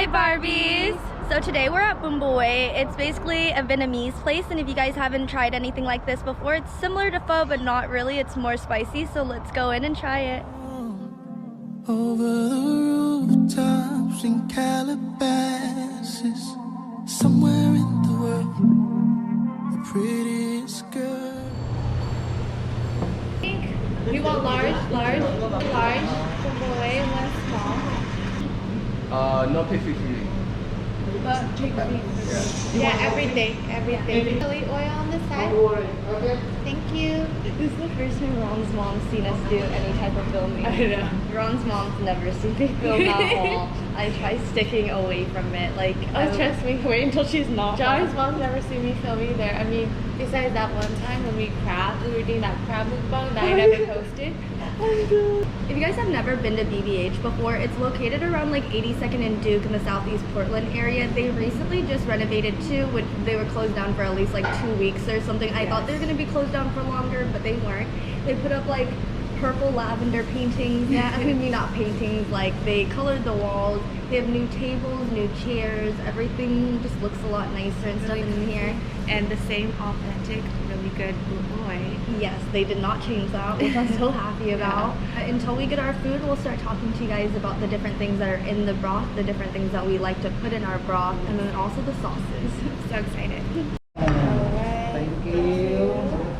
Hi Barbies! So today we're at Boon. It's basically a Vietnamese place, and if you guys haven't tried anything like this before, it's similar to pho but not really. It's more spicy, so let's go in and try it. Over the rooftops in Calabasas, somewhere in the world, the prettiest girl. We want large, Boon, one small. No pig feet for me. But yeah, everything. Chili oil on the side. Thank you. This is the first time Ron's mom's seen us do any type of filming. I know. Ron's mom's never seen me film at all. I try sticking away from it. Like, Trust me, wait until she's not. Johnny's mom's never seen me film either. I mean, besides that one time when we were doing that crab mukbang that I never posted. If you guys have never been to BBH before, it's located around like 82nd and Duke in the southeast Portland area. They recently just renovated too, which they were closed down for at least like 2 weeks or something. I thought they were going to be closed down for longer, but they weren't. They put up like purple lavender paintings. Yeah, I mean, not paintings, like they colored the walls. They have new tables, new chairs. Everything just looks a lot nicer and stuff in here. And the same authentic, really good boy. Yes, they did not change that, which I'm so happy about. Until we get our food, we'll start talking to you guys about the different things that are in the broth, the different things that we like to put in our broth, and then also the sauces. So excited. Thank you.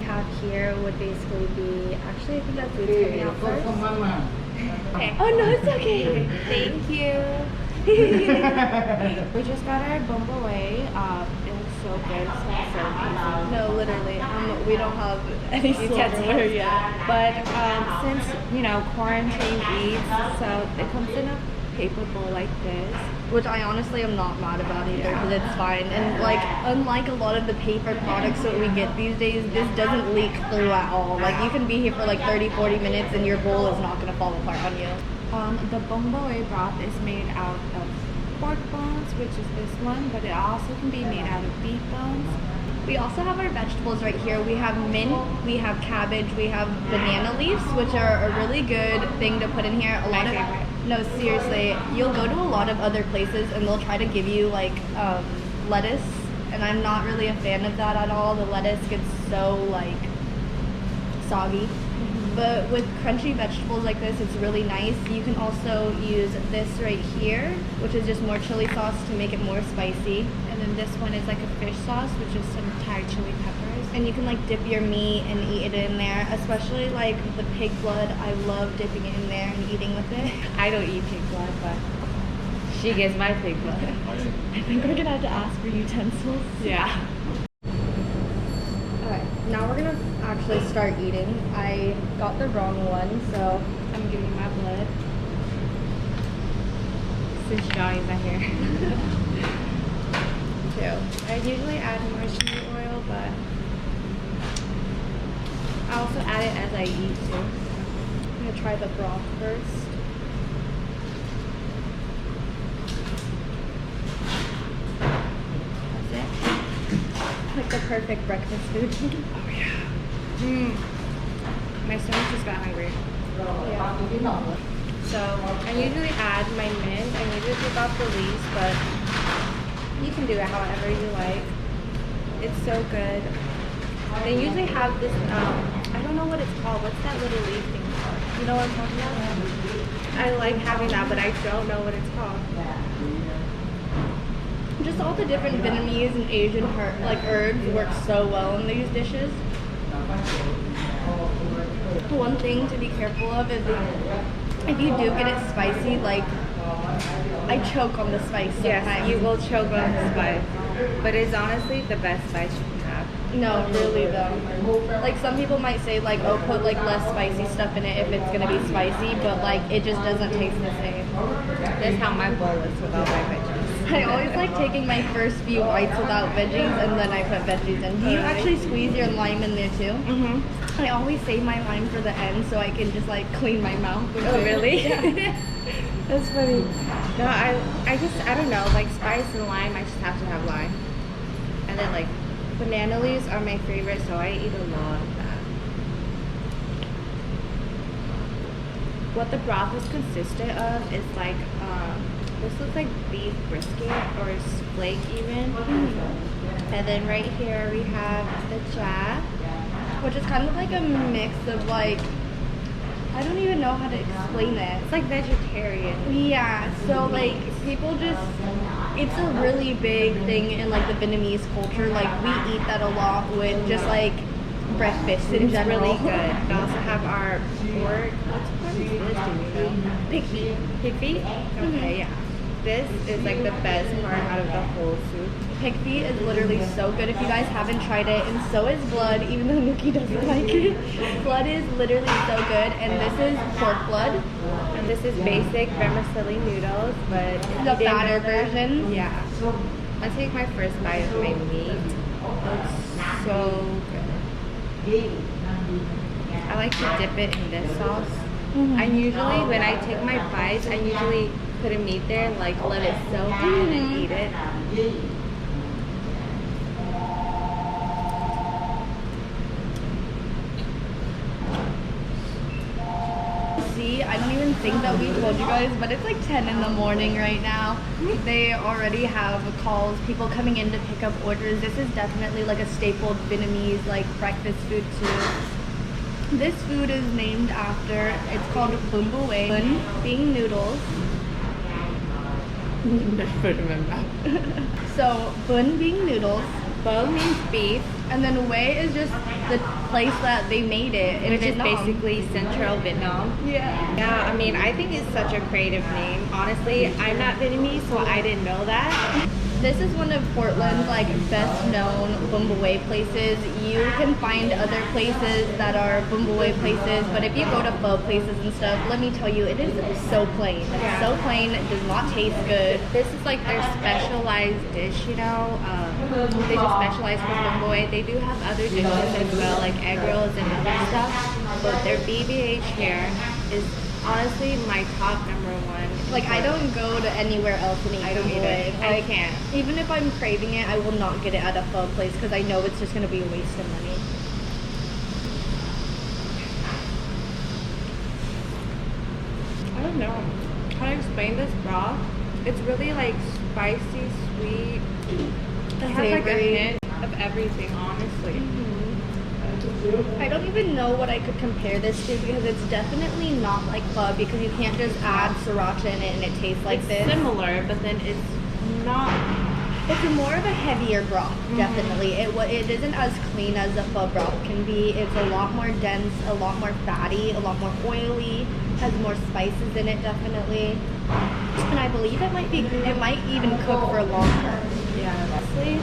Have here would basically be, actually I think that food's coming out first. Okay. Oh no, it's okay. Thank you. We just got our Boon. It looks so good. It smells so easy. No, literally, we don't have any silverware yet. But since, quarantine eats, so it comes in a paper bowl like this. Which I honestly am not mad about either, because it's fine. And like, unlike a lot of the paper products that we get these days, this doesn't leak through at all. Like, you can be here for like 30-40 minutes and your bowl is not going to fall apart on you. The Boon broth is made out of pork bones, which is this one, but it also can be made out of beef bones. We also have our vegetables right here. We have mint, we have cabbage, we have banana leaves, which are a really good thing to put in here. No, seriously, you'll go to a lot of other places and they'll try to give you like lettuce, and I'm not really a fan of that at all. The lettuce gets so like soggy. But with crunchy vegetables like this, it's really nice. You can also use this right here, which is just more chili sauce to make it more spicy. And then this one is like a fish sauce, which is some Thai chili peppers. And you can like dip your meat and eat it in there, especially like the pig blood. I love dipping it in there and eating with it. I don't eat pig blood, but she gets my pig blood. I think we're gonna have to ask for utensils. Yeah. Okay, now we're gonna actually start eating. I got the wrong one, so I'm giving you my blood. Since Johnny's not here. Too. I usually add more chili oil, but I also add it as I eat too. I'm gonna try the broth first. That's it. Like the perfect breakfast food. Oh yeah. My stomach just got hungry. Yeah. So I usually add my mint. I usually take off the leaves, but you can do it however you like. It's so good. They usually have this, I don't know what it's called. What's that little leaf thing called? You know what I'm talking about? I like having that, but I don't know what it's called. Just all the different Vietnamese and Asian herbs work so well in these dishes. One thing to be careful of is if you do get it spicy, like I choke on the spice sometimes. Yes, you will choke on the spice, but it's honestly the best spice you can have. No, really though. Like some people might say like, oh, put like less spicy stuff in it if it's gonna be spicy, but like it just doesn't taste the same. That's how my bowl is without my veggies. I always like taking my first few bites without veggies and then I put veggies in. Do you actually squeeze your lime in there too? Mm-hmm. I always save my lime for the end so I can just like clean my mouth with Oh, it. really? Yeah. That's funny. No, I don't know, like spice and lime, I just have to have lime. And then like banana leaves are my favorite, so I eat a lot of that. What the broth is consistent of is like This looks like beef brisket or steak even. And then right here we have the jab. Which is kind of like a mix of like, I don't even know how to explain it. It's like vegetarian. Yeah, so like people just, it's a really big thing in like the Vietnamese culture. Like we eat that a lot with just like breakfast in It's general. really good. We also have our pork. What is this? Do you know? Pig feet. Pig feet? Okay, yeah. This is like the best part out of the whole soup. Pig feet is literally so good if you guys haven't tried it, and so is blood, even though Nikki doesn't like it. Blood is literally so good, and this is pork blood. And this is basic vermicelli noodles, but if The you didn't fatter know that- version? Yeah. I'll take my first bite of my meat. It's so good. I like to dip it in this sauce. I usually, when I take my bites, I usually put a meat there and like let it soak in and eat it. See, I don't even think that we told you guys, but it's like 10 in the morning right now. They already have calls, people coming in to pick up orders. This is definitely like a staple Vietnamese like breakfast food too. This food is named after, it's called boon boon, being noodles. So boon being noodles, Bo means beef, and then Way is just the place that they made it in which is Vietnam. basically Central Vietnam. Yeah. Yeah, I mean, I think it's such a creative name. Honestly, I'm not Vietnamese, so I didn't know that. This is one of Portland's like best known bún bò Huế places. You can find other places that are bún bò Huế places, but if you go to pho places and stuff, let me tell you, it is so plain. Yeah. So plain, it does not taste good. This is like their specialized dish, you know. They just specialize for bún bò Huế. They do have other dishes as well, like egg rolls and other stuff. But their BBH here is honestly my top number one. Like I don't go to anywhere else and eat I don't bún bò either. Huế. I Like, can't. even if I'm craving it, I will not get it at a pho place because I know it's just gonna be a waste of money. I don't know how to explain this broth. It's really like spicy, sweet. It has like a Savory. hint of everything, honestly. I don't even know what I could compare this to because it's definitely not like pho because you can't just add sriracha in it and it tastes like It's this. similar, but then it's not. It's more of a heavier broth, definitely. It isn't as clean as a pho broth can be. It's a lot more dense, a lot more fatty, a lot more oily, has more spices in it definitely. And I believe it might even cook for longer. Yeah, honestly,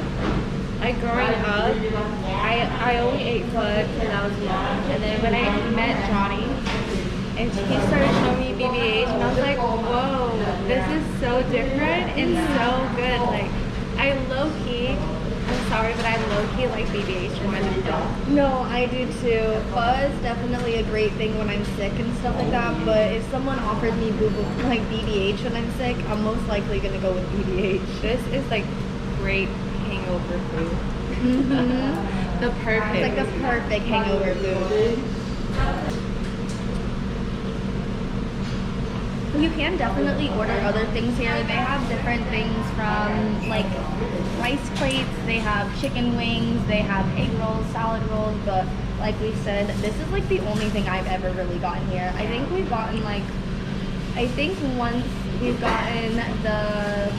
like growing up, I only ate pho when I was young, and then when I met Johnny, and he started showing me BBH, and I was like, whoa, this is so different and so good. Like, I low-key, I'm sorry, but I low-key like BBH more than pho. No, I do too. Pho is definitely a great thing when I'm sick and stuff like that, but if someone offers me like BBH when I'm sick, I'm most likely gonna go with BBH. This is like great hangover food. Mm-hmm. The perfect. It's like the perfect hangover food. You can definitely order other things here. They have different things from like rice plates, they have chicken wings, they have egg rolls, salad rolls, but like we said, this is like the only thing I've ever really gotten here. I think we've gotten like, I think once we've gotten the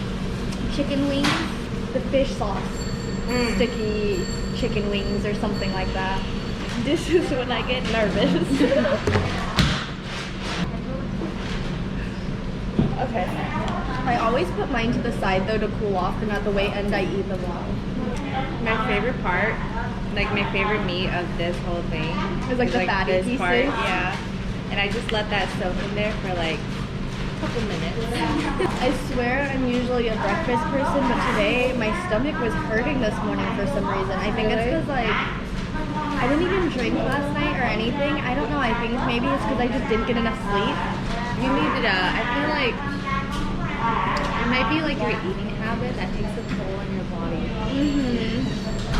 chicken wings, the fish sauce, sticky chicken wings or something like that. This is when I get nervous. Okay. I always put mine to the side though to cool off, and at the way end I eat them all. My favorite part, like my favorite meat of this whole thing It's like is the fatty this pieces. part, yeah. And I just let that soak in there for like a couple minutes. I swear I'm usually a breakfast person, but today my stomach was hurting this morning for some reason. I think it's because like I didn't even drink last night or anything. I don't know. I think maybe it's because I just didn't get enough sleep. You need to, I feel like it might be like your eating habit that takes a toll on your body.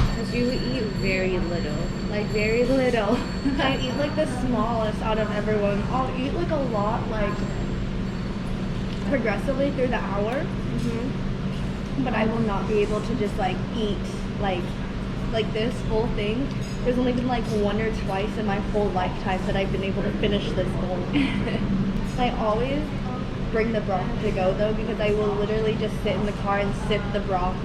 Because you eat very little, like very little. I eat like the smallest out of everyone. I'll eat like a lot, like progressively through the hour, but I will not be able to just like eat like this full thing. There's only been like one or twice in my whole lifetime that I've been able to finish this bowl. I always bring the broth to go though, because I will literally just sit in the car and sip the broth.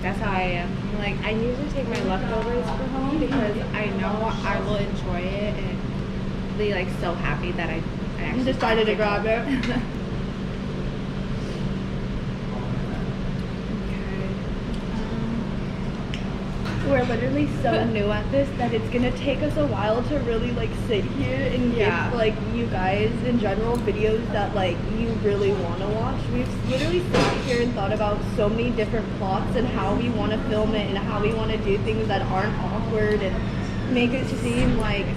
That's how I am. Like, I usually take my leftovers for home because I know I will enjoy it and be like so happy that I actually Decided to grab it. We're literally so new at this that it's gonna take us a while to really like sit here and give like you guys in general videos that like you really want to watch. We've literally sat here and thought about so many different plots and how we want to film it and how we want to do things that aren't awkward and make it seem like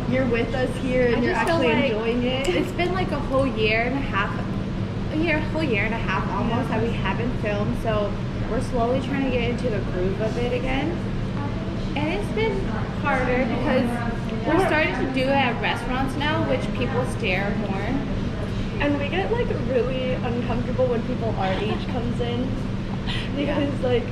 you're with us here and you're actually enjoying it. It's been like a whole year and a half almost that we haven't filmed, so we're slowly trying to get into the groove of it again. And it's been harder because we're starting to do it at restaurants now, which people stare more. And we get like really uncomfortable when people our age comes in because like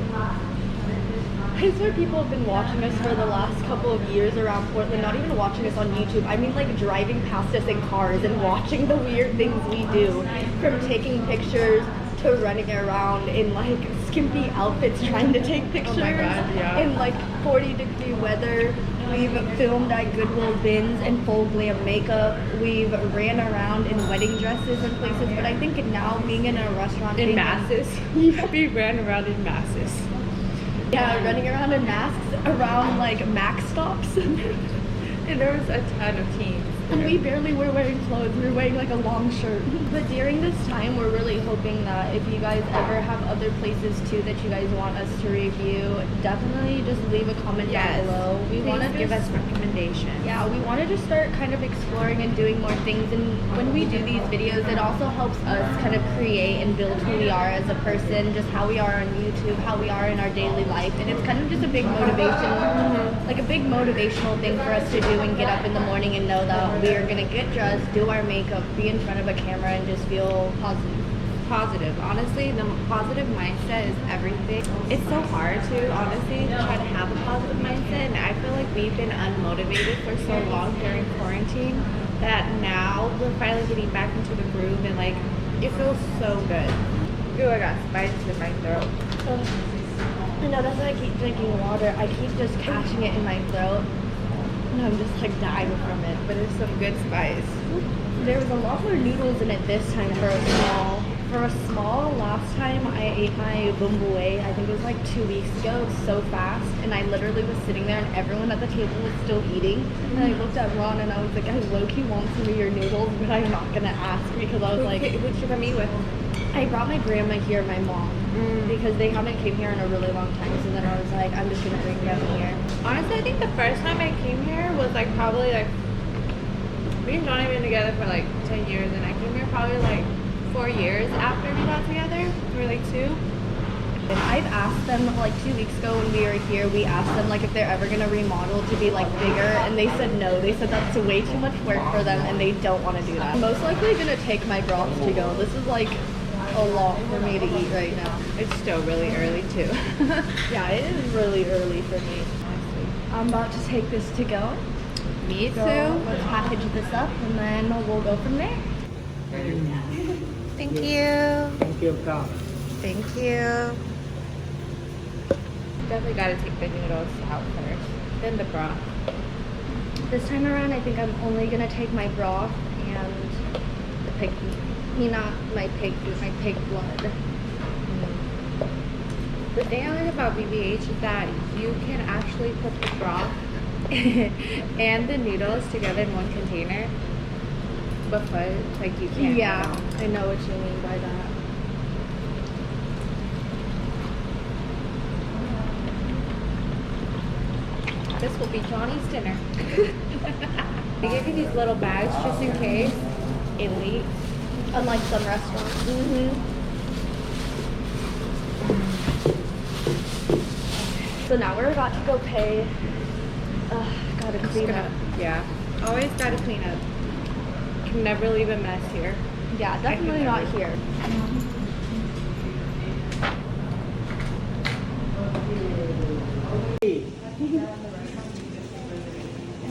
I swear people have been watching us for the last couple of years around Portland, not even watching us on YouTube. I mean like driving past us in cars and watching the weird things we do, from taking pictures to running around in like skimpy outfits trying to take pictures in like 40-degree weather. We've filmed at Goodwill bins in full glam makeup. We've ran around in wedding dresses in places, but I think now being in a restaurant In masses. We ran around in masses. Yeah, running around in masks around like Mac stops. And there was a ton of teens. And we barely were wearing clothes. We were wearing like a long shirt. But during this time, we're really hoping that if you guys ever have other places too that you guys want us to review, definitely just leave a comment down below. We want to give us recommendations. Yeah, we want to just start kind of exploring and doing more things. And when we do these videos, it also helps us kind of create and build who we are as a person, just how we are on YouTube, how we are in our daily life. And it's kind of just a big motivation, like a big motivational thing for us to do and get up in the morning and know that we are going to get dressed, do our makeup, be in front of a camera, and just feel positive. Honestly, the positive mindset is everything. It's so hard to honestly try to have a positive mindset, and I feel like we've been unmotivated for so long during quarantine that now we're finally getting back into the groove, and like it feels so good. Ooh, I got spice in my throat. I know, that's why I keep drinking water. I keep just catching it in my throat. And I'm just like dying from it. But it's some good spice. There was a lot more noodles in it this time for a small. For a small, last time I ate my boon boon. I think it was like 2 weeks ago. It was so fast. And I literally was sitting there and everyone at the table was still eating. And I looked at Ron and I was like, I low-key want some of your noodles, but I'm not going to ask because I was like... Who'd you come eat with? I brought my grandma here, my mom, because they haven't came here in a really long time. So then I was like, I'm just gonna bring them here. Honestly, I think the first time I came here was like probably like we've not even been together for like 10 years, and I came here probably like 4 years after we got together, or like 2. And I've asked them like 2 weeks ago when we were here. We asked them like if they're ever gonna remodel to be like bigger, and they said no. They said that's way too much work for them, and they don't want to do that. I'm most likely gonna take my broth to go. This is like a lot for me to eat right now. It's still really early too. Yeah, it is really early for me. I'm about to take this to go. Me So too. let's package this up and then we'll go from there. Thank you. Thank you, Kak. Thank you. Definitely gotta take the noodles out first, then the broth. This time around, I think I'm only gonna take my broth and the pig meat. Not my pig food, my pig blood. The thing I like about BBH is that you can actually put the broth and the noodles together in one container. But like you can't. Yeah, I know what you mean by that. This will be Johnny's dinner. They give you these little bags just in case it leaks. Unlike some restaurants. So now we're about to go pay. Gotta clean up. Yeah, always gotta clean up. Can never leave a mess here. Yeah, definitely not here.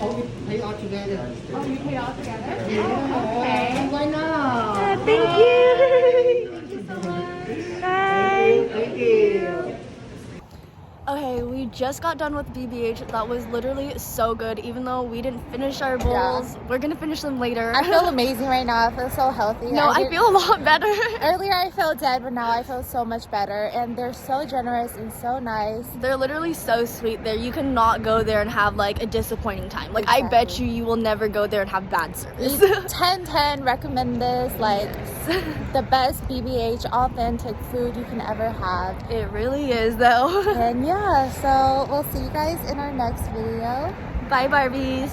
Oh, we pay all together. Oh, you pay all together? Oh, okay. Why not? Thank you. Thank you so much. Bye. Thank you. Okay, we just got done with BBH. That was literally so good. Even though we didn't finish our bowls, we're gonna finish them later. I feel amazing right now. I feel so healthy. No, I feel a lot better. Earlier I felt dead, but now I feel so much better. And they're so generous and so nice. They're literally so sweet there. You cannot go there and have like a disappointing time. Like I bet you will never go there and have bad service. 10/10 recommend this. Like the best BBH authentic food you can ever have. It really is though. And yeah, so we'll see you guys in our next video. Bye Barbies.